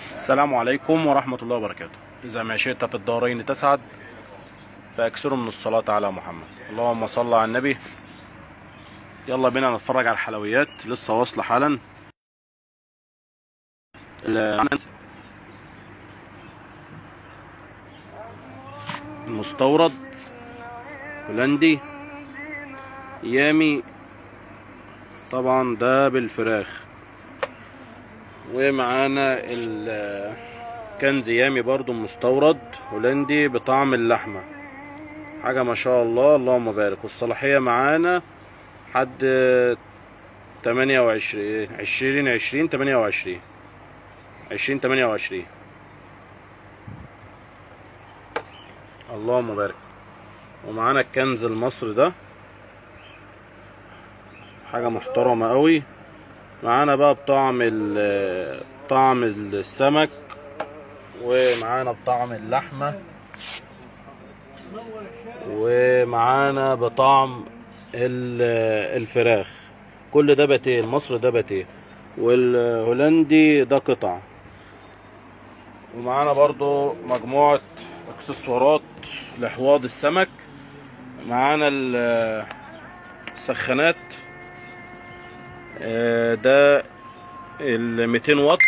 السلام عليكم ورحمة الله وبركاته. إذا ما شئت في الدارين تسعد فأكثروا من الصلاة على محمد. اللهم صل على النبي. يلا بينا نتفرج على الحلويات لسه واصلة حالا. المستورد هولندي يامي، طبعا ده بالفراخ. ومعانا الكنز يامي برضو مستورد هولندي بطعم اللحمة، حاجة ما شاء الله اللهم بارك. والصلاحية معانا حد 28 اللهم بارك. ومعانا الكنز المصري ده حاجة محترمة قوي. معانا بقى بطعم السمك، ومعانا بطعم اللحمة، ومعانا بطعم الفراخ. كل ده باتيه، المصري ده باتيه، والهولندي ده قطع. ومعانا برضو مجموعة اكسسوارات لحواض السمك. معانا السخانات، ده 200 واط،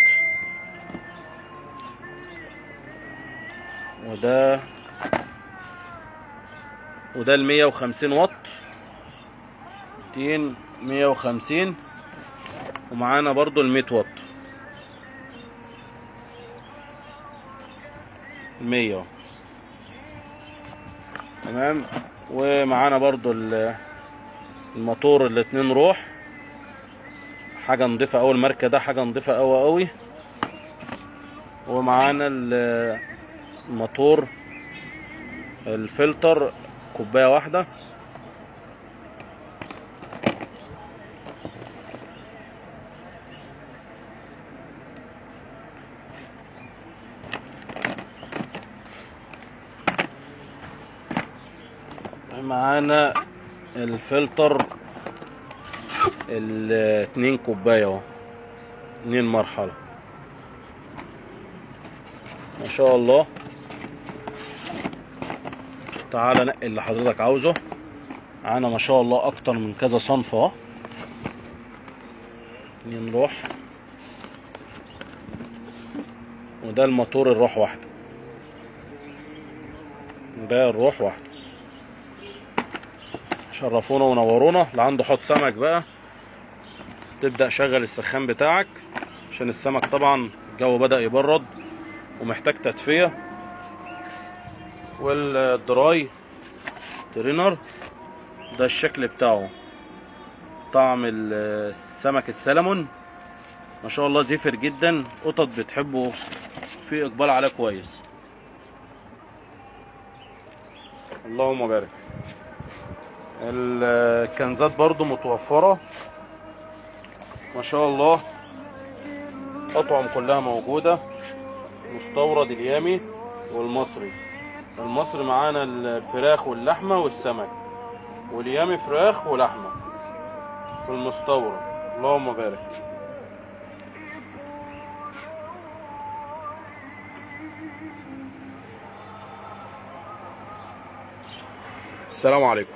وده 150 واط، 150. ومعانا برضو 100 واط، 100. تمام. ومعانا برضو الموتور الاتنين روح، حاجة نضيفة اوي. الماركة ده حاجة نضيفة اوي اوي. ومعانا الموتور الفلتر كوباية واحدة. معانا الفلتر 2 كوباية اهو، 2 مرحلة ما شاء الله. تعالى نقي اللي حضرتك عاوزه. معانا ما شاء الله اكتر من كذا صنف اهو. 2 روح، وده الموتور الروح واحدة، ده الروح واحدة. شرفونا ونورونا. اللي عنده حوض سمك بقى تبدأ شغل السخان بتاعك، عشان السمك طبعا الجو بدأ يبرد ومحتاج تدفئة. والدراي ترينر ده الشكل بتاعه، طعم السمك السلمون ما شاء الله زفر جدا. قطط بتحبه، في اقبال عليه كويس. اللهم بارك. الكنزات برضو متوفرة ما شاء الله، اطعم كلها موجودة. مستورد اليامي والمصري. المصري معانا الفراخ واللحمة والسمك، واليامي فراخ ولحمة في المستورد. اللهم بارك. السلام عليكم.